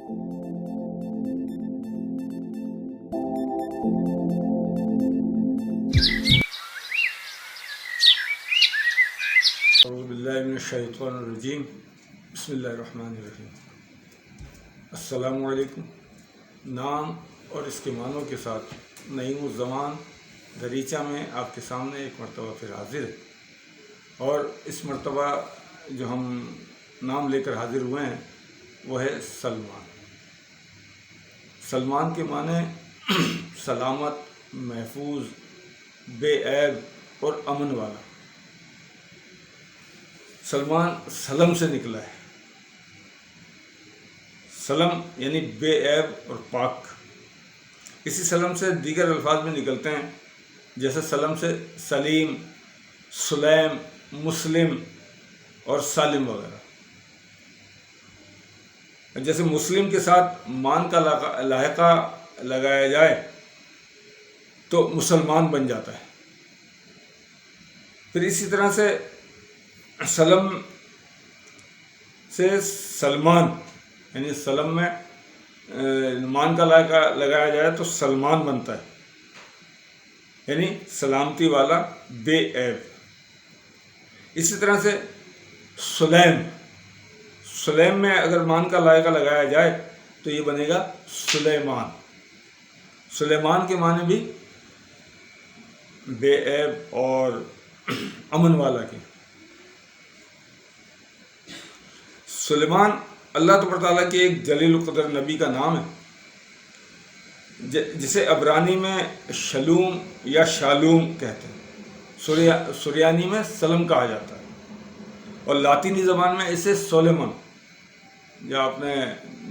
اعوذ باللہ من الشیطان الرجیم بسم اللہ الرحمن الرحیم۔ السلام علیکم۔ نام اور اس کے معنوں کے ساتھ نعیم الزمان دریچہ میں آپ کے سامنے ایک مرتبہ پھر حاضر ہے، اور اس مرتبہ جو ہم نام لے کر حاضر ہوئے ہیں وہ ہے سلمان۔ سلمان کے معنی سلامت، محفوظ، بے عیب اور امن والا۔ سلمان سلم سے نکلا ہے۔ سلم یعنی بے عیب اور پاک۔ اسی سلم سے دیگر الفاظ میں نکلتے ہیں، جیسے سلم سے سلیم، سلیم، مسلم اور سالم وغیرہ۔ جیسے مسلم کے ساتھ مان کا لاحقہ لگایا جائے تو مسلمان بن جاتا ہے۔ پھر اسی طرح سے سلم سے سلمان یعنی سلم میں مان کا لاحقہ لگایا جائے تو سلمان بنتا ہے، یعنی سلامتی والا، بے عیب۔ اسی طرح سے سلیم، سلیم میں اگر مان کا لاحقہ لگایا جائے تو یہ بنے گا سلیمان۔ سلیمان کے معنی بھی بے عیب اور امن والا کے۔ سلیمان اللہ تبارک تعالیٰ کے ایک جلیل القدر نبی کا نام ہے، جسے عبرانی میں شلوم یا شالوم کہتے ہیں، سریانی میں سلم کہا جاتا ہے، اور لاطینی زبان میں اسے سولیمن، جو آپ نے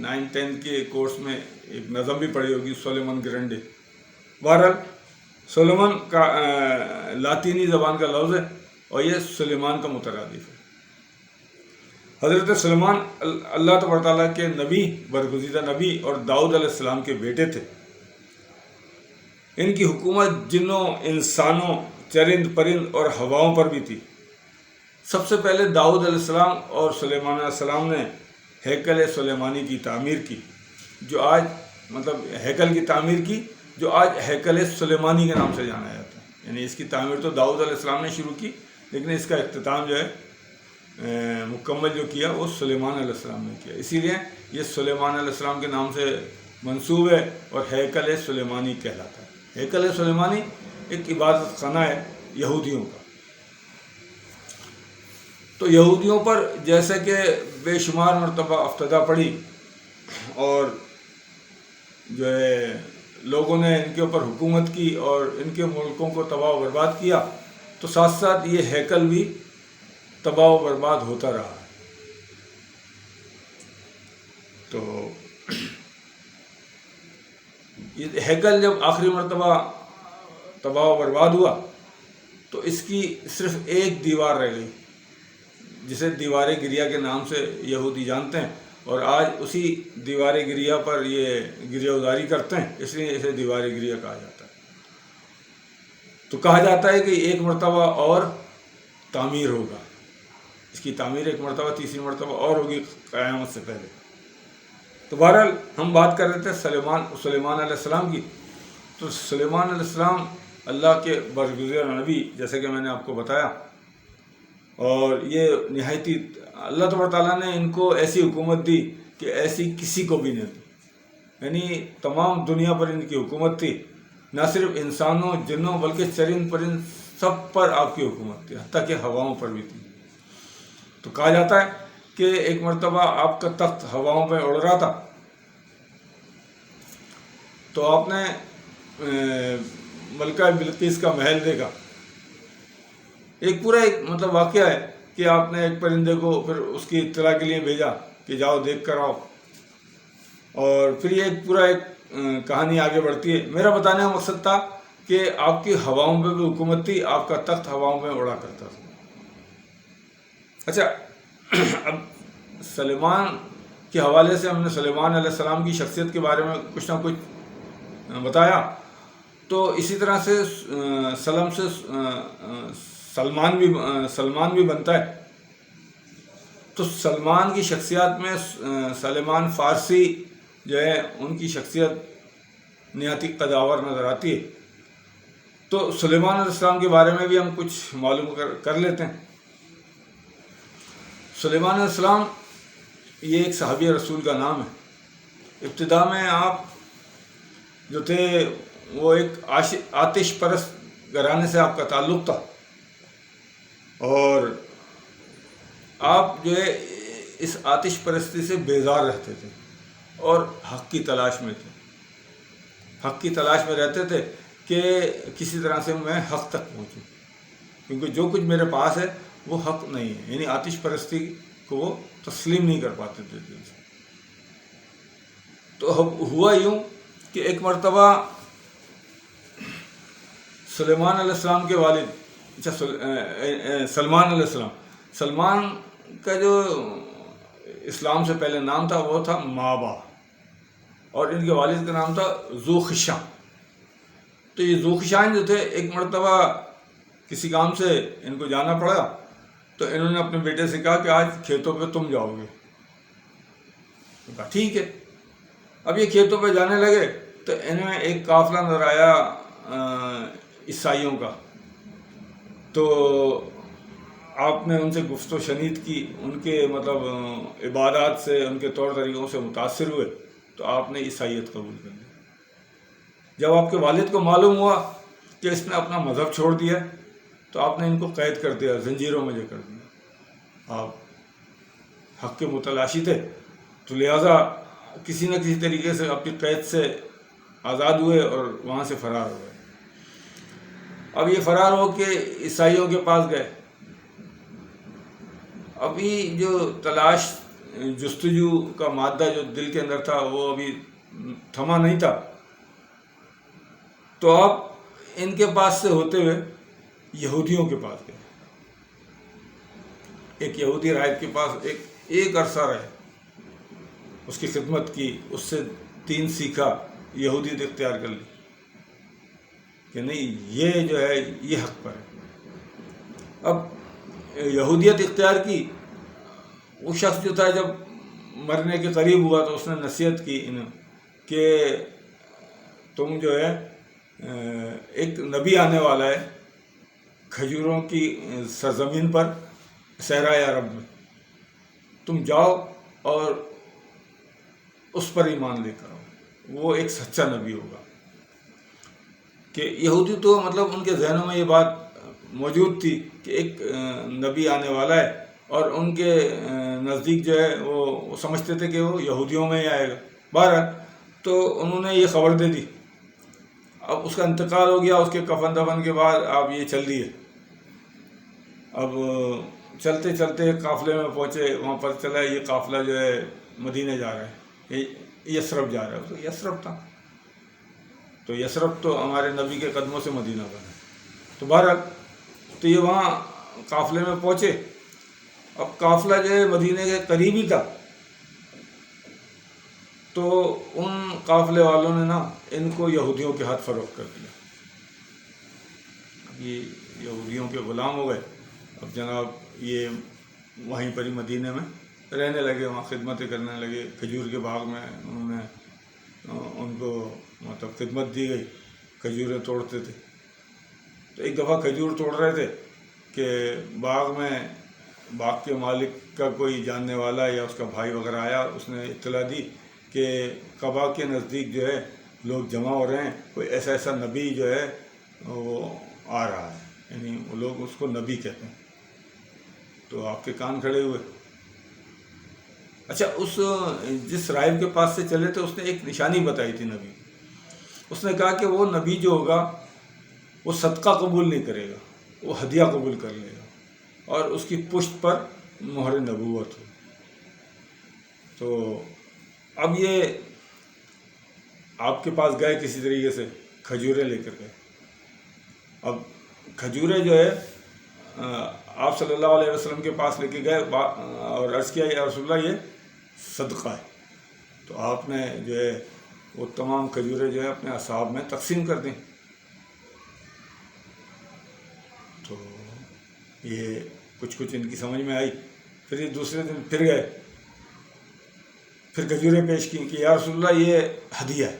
9-10 کے کورس میں ایک نظم بھی پڑھی ہوگی، سولیمن گرنڈے۔ بہرحال سولیمن کا لاطینی زبان کا لفظ ہے، اور یہ سلیمان کا مترادف ہے۔ حضرت سلیمان اللہ تبارک تعالیٰ کے نبی، برگزیدہ نبی اور داؤد علیہ السلام کے بیٹے تھے۔ ان کی حکومت جنوں، انسانوں، چرند پرند اور ہواؤں پر بھی تھی۔ سب سے پہلے داؤد علیہ السلام اور سلیمان علیہ السلام نے ہیکل سلیمانی کی تعمیر کی، جو آج ہیکل کی تعمیر کی، جو آج ہیکل سلیمانی کے نام سے جانا جاتا ہے۔ یعنی اس کی تعمیر تو داؤد علیہ السلام نے شروع کی، لیکن اس کا اختتام جو ہے مکمل جو کیا وہ سلیمان علیہ السلام نے کیا، اسی لیے یہ سلیمان علیہ السلام کے نام سے منسوب ہے اور ہیکل سلیمانی کہلاتا ہے۔ ہیکل سلیمانی ایک عبادت خانہ ہے یہودیوں کا۔ تو یہودیوں پر جیسے کہ بے شمار مرتبہ افتدا پڑی، اور جو ہے لوگوں نے ان کے اوپر حکومت کی اور ان کے ملکوں کو تباہ و برباد کیا، تو ساتھ ساتھ یہ ہیکل بھی تباہ و برباد ہوتا رہا۔ تو یہ ہیکل جب آخری مرتبہ تباہ و برباد ہوا تو اس کی صرف ایک دیوار رہ گئی، جسے دیوار گریہ کے نام سے یہودی جانتے ہیں، اور آج اسی دیوار گریہ پر یہ گریہ ازاری کرتے ہیں، اس لیے اسے دیوار گریہ کہا جاتا ہے۔ تو کہا جاتا ہے کہ ایک مرتبہ اور تعمیر ہوگا، اس کی تعمیر ایک مرتبہ، تیسری مرتبہ اور ہوگی قیامت سے پہلے۔ تو بہرحال ہم بات کر رہے تھے سلیمان علیہ السلام کی۔ تو سلیمان علیہ السلام اللہ کے برگزیدہ نبی، جیسے کہ میں نے آپ کو بتایا، اور یہ نہایتی اللہ تبارک تعالیٰ نے ان کو ایسی حکومت دی کہ ایسی کسی کو بھی نہیں دی، یعنی تمام دنیا پر ان کی حکومت تھی، نہ صرف انسانوں، جنوں، بلکہ چرند پرند سب پر آپ کی حکومت تھی، حتیٰ کہ ہواؤں پر بھی تھی۔ تو کہا جاتا ہے کہ ایک مرتبہ آپ کا تخت ہواؤں پہ اڑ رہا تھا، تو آپ نے ملکہ بلقیس کا محل دیکھا۔ ایک پورا واقعہ ہے کہ آپ نے ایک پرندے کو پھر اس کی اطلاع کے لیے بھیجا کہ جاؤ دیکھ کر آؤ، اور پھر یہ ایک کہانی آگے بڑھتی ہے۔ میرا بتانے کا مقصد تھا کہ آپ کی ہواؤں پہ بھی حکومت تھی، آپ کا تخت ہواؤں پہ اڑا کرتا تھا۔ اچھا، اب سلیمان کے حوالے سے ہم نے سلیمان علیہ السلام کی شخصیت کے بارے میں کچھ نہ کچھ بتایا، تو اسی طرح سے سلم سے سلمان بھی بنتا ہے۔ تو سلمان کی شخصیات میں سلیمان فارسی جو ہے ان کی شخصیت نہایت قداور نظر آتی ہے. تو سلیمان علیہ السلام کے بارے میں بھی ہم کچھ معلوم کر لیتے ہیں. سلیمان علیہ السلام یہ ایک صحابی رسول کا نام ہے. ابتدا میں آپ جو تھے وہ ایک آتش پرست گھرانے سے آپ کا تعلق تھا، اور آپ جو ہے اس آتش پرستی سے بیزار رہتے تھے اور حق کی تلاش میں تھے. حق کی تلاش میں رہتے تھے کہ کسی طرح سے میں حق تک پہنچوں، کیونکہ جو کچھ میرے پاس ہے وہ حق نہیں ہے. یعنی آتش پرستی کو وہ تسلیم نہیں کر پاتے تھے دل سے. تو ہوا یوں کہ ایک مرتبہ سلیمان علیہ السلام کے والد سلمان علیہ السلام، سلمان کا جو اسلام سے پہلے نام تھا وہ تھا مابا، اور ان کے والد کا نام تھا ذوخشاں. تو یہ ذوخشان جو تھے ایک مرتبہ کسی کام سے ان کو جانا پڑا، تو انہوں نے اپنے بیٹے سے کہا کہ آج کھیتوں پہ تم جاؤ گے. کہا ٹھیک ہے. اب یہ کھیتوں پہ جانے لگے تو انہیں ایک قافلہ نظر آیا عیسائیوں کا. تو آپ نے ان سے گفت و شنید کی، ان کے مطلب عبادات سے، ان کے طور طریقوں سے متاثر ہوئے، تو آپ نے عیسائیت قبول کر لی. جب آپ کے والد کو معلوم ہوا کہ اس نے اپنا مذہب چھوڑ دیا، تو آپ نے ان کو قید کر دیا، زنجیروں میں جے کر دیا. آپ حق کے متلاشی تھے، تو لہٰذا کسی نہ کسی طریقے سے اپنی قید سے آزاد ہوئے اور وہاں سے فرار ہو گئے. اب یہ فرار ہو کے عیسائیوں کے پاس گئے. ابھی جو تلاش جستجو کا مادہ جو دل کے اندر تھا وہ ابھی تھما نہیں تھا. تو آپ ان کے پاس سے ہوتے ہوئے یہودیوں کے پاس گئے. ایک یہودی راہب کے پاس ایک عرصہ رہے، اس کی خدمت کی، اس سے دین سیکھا، یہودیت اختیار کر لی کہ نہیں یہ جو ہے یہ حق پر ہے. اب یہودیت اختیار کی. وہ شخص جو تھا جب مرنے کے قریب ہوا تو اس نے نصیحت کی انہیں کہ تم جو ہے ایک نبی آنے والا ہے کھجوروں کی سرزمین پر صحرائے عرب میں، تم جاؤ اور اس پر ایمان لے کر آؤ، وہ ایک سچا نبی ہوگا. کہ یہودی تو مطلب ان کے ذہنوں میں یہ بات موجود تھی کہ ایک نبی آنے والا ہے، اور ان کے نزدیک جو ہے وہ سمجھتے تھے کہ وہ یہودیوں میں ہی آئے گا. بہرحال تو انہوں نے یہ خبر دے دی. اب اس کا انتقال ہو گیا، اس کے کفن دفن کے بعد آپ یہ چل دیے. اب چلتے چلتے قافلے میں پہنچے، وہاں پر چلا یہ قافلہ جو ہے مدینہ جا رہا ہے، یثرب جا رہا ہے. تو یثرب تھا، تو یثرب تو ہمارے نبی کے قدموں سے مدینہ بنا. تو بہرحال تو یہ وہاں قافلے میں پہنچے. اب قافلہ جو ہے مدینہ کے قریب ہی تھا، تو ان قافلے والوں نے نا ان کو یہودیوں کے ہاتھ فروخت کر دیا. اب یہ یہودیوں کے غلام ہو گئے. اب جناب یہ وہیں پر ہی مدینہ میں رہنے لگے، وہاں خدمتیں کرنے لگے. کھجور کے باغ میں انہوں نے ان کو مطلب خدمت دی گئی، کھجوریں توڑتے تھے. تو ایک دفعہ کھجور توڑ رہے تھے کہ باغ کے مالک کا کوئی جاننے والا یا اس کا بھائی وغیرہ آیا، اس نے اطلاع دی کہ قبا کے نزدیک جو ہے لوگ جمع ہو رہے ہیں، کوئی ایسا نبی جو ہے وہ آ رہا ہے. یعنی وہ لوگ اس کو نبی کہتے ہیں. تو آپ کے کان کھڑے ہوئے. اچھا، جس راہب کے پاس سے چلے تھے اس نے ایک نشانی بتائی تھی نبی. اس نے کہا کہ وہ نبی جو ہوگا وہ صدقہ قبول نہیں کرے گا، وہ ہدیہ قبول کر لے گا، اور اس کی پشت پر مہر نبوت ہو. تو اب یہ آپ کے پاس گئے، کسی طریقے سے کھجوریں لے کر گئے. اب کھجوریں جو ہے آپ صلی اللہ علیہ وسلم کے پاس لے کے گئے اور عرض کیا یا رسول اللہ یہ صدقہ ہے. تو آپ نے جو ہے وہ تمام کھجوریں جو ہے اپنے اصحاب میں تقسیم کر دیں. تو یہ کچھ ان کی سمجھ میں آئی. پھر یہ دوسرے دن پھر گئے پھر کھجوریں پیش کی کہ یا رسول اللہ یہ ہدیہ ہے.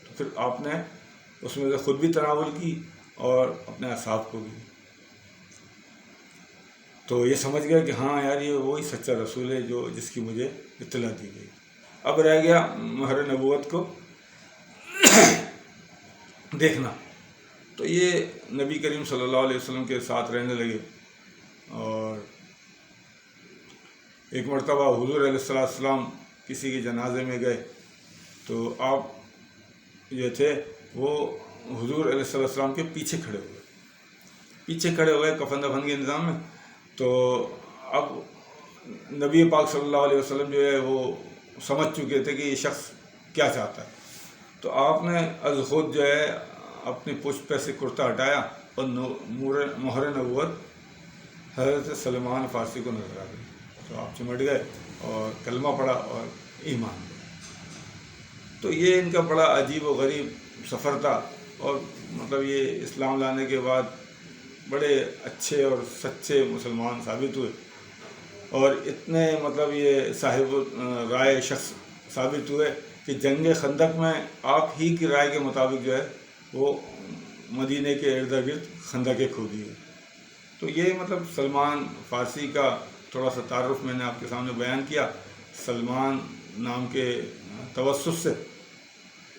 تو پھر آپ نے اس میں سے خود بھی تناول کی اور اپنے اصحاب کو بھی. تو یہ سمجھ گیا کہ ہاں یار یہ وہی سچا رسول ہے جس کی مجھے اطلاع دی گئی. اب رہ گیا مہر نبوت کو دیکھنا. تو یہ نبی کریم صلی اللہ علیہ وسلم کے ساتھ رہنے لگے. اور ایک مرتبہ حضور علیہ السلام کسی کے جنازے میں گئے تو آپ جو تھے وہ حضور علیہ السلام کے پیچھے کھڑے ہوئے کفن دفن کے نظام میں. تو اب نبی پاک صلی اللہ علیہ وسلم جو ہے وہ سمجھ چکے تھے کہ یہ شخص کیا چاہتا ہے. تو آپ نے از خود جو ہے اپنی پشت پہ سے کرتا ہٹایا اور مہر نبوت حضرت سلمان فارسی کو نظر آ گئی. تو آپ چمٹ گئے اور کلمہ پڑھا اور ایمان. تو یہ ان کا بڑا عجیب و غریب سفر تھا. اور مطلب یہ اسلام لانے کے بعد بڑے اچھے اور سچے مسلمان ثابت ہوئے اور اتنے مطلب یہ صاحب رائے شخص ثابت ہوئے کہ جنگ خندق میں آپ ہی کی رائے کے مطابق جو ہے وہ مدینے کے ارد گرد خندقیں کھودی ہے. تو یہ مطلب سلمان فارسی کا تھوڑا سا تعارف میں نے آپ کے سامنے بیان کیا سلمان نام کے توسط سے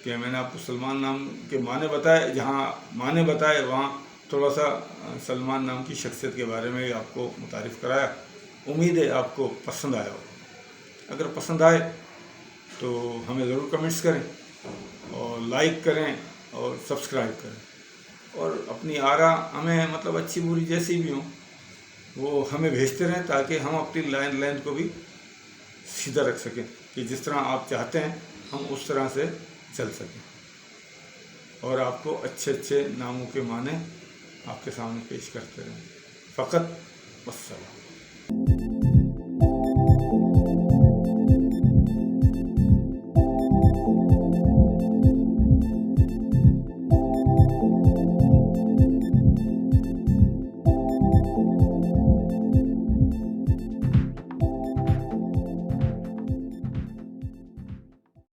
کہ میں نے آپ کو سلمان نام کے معنی بتائے. جہاں معنی بتائے وہاں تھوڑا سا سلمان نام کی شخصیت کے بارے میں آپ کو متعارف کرایا. امید ہے آپ کو پسند آیا ہو. اگر پسند آئے تو ہمیں ضرور کمنٹس کریں اور لائک کریں اور سبسکرائب کریں اور اپنی آرا ہمیں مطلب اچھی بری جیسی بھی ہوں وہ ہمیں بھیجتے رہیں تاکہ ہم اپنی لائن کو بھی سیدھا رکھ سکیں کہ جس طرح آپ چاہتے ہیں ہم اس طرح سے چل سکیں اور آپ کو اچھے ناموں کے معنی آپ کے سامنے پیش کرتے رہیں. فقط والسلام.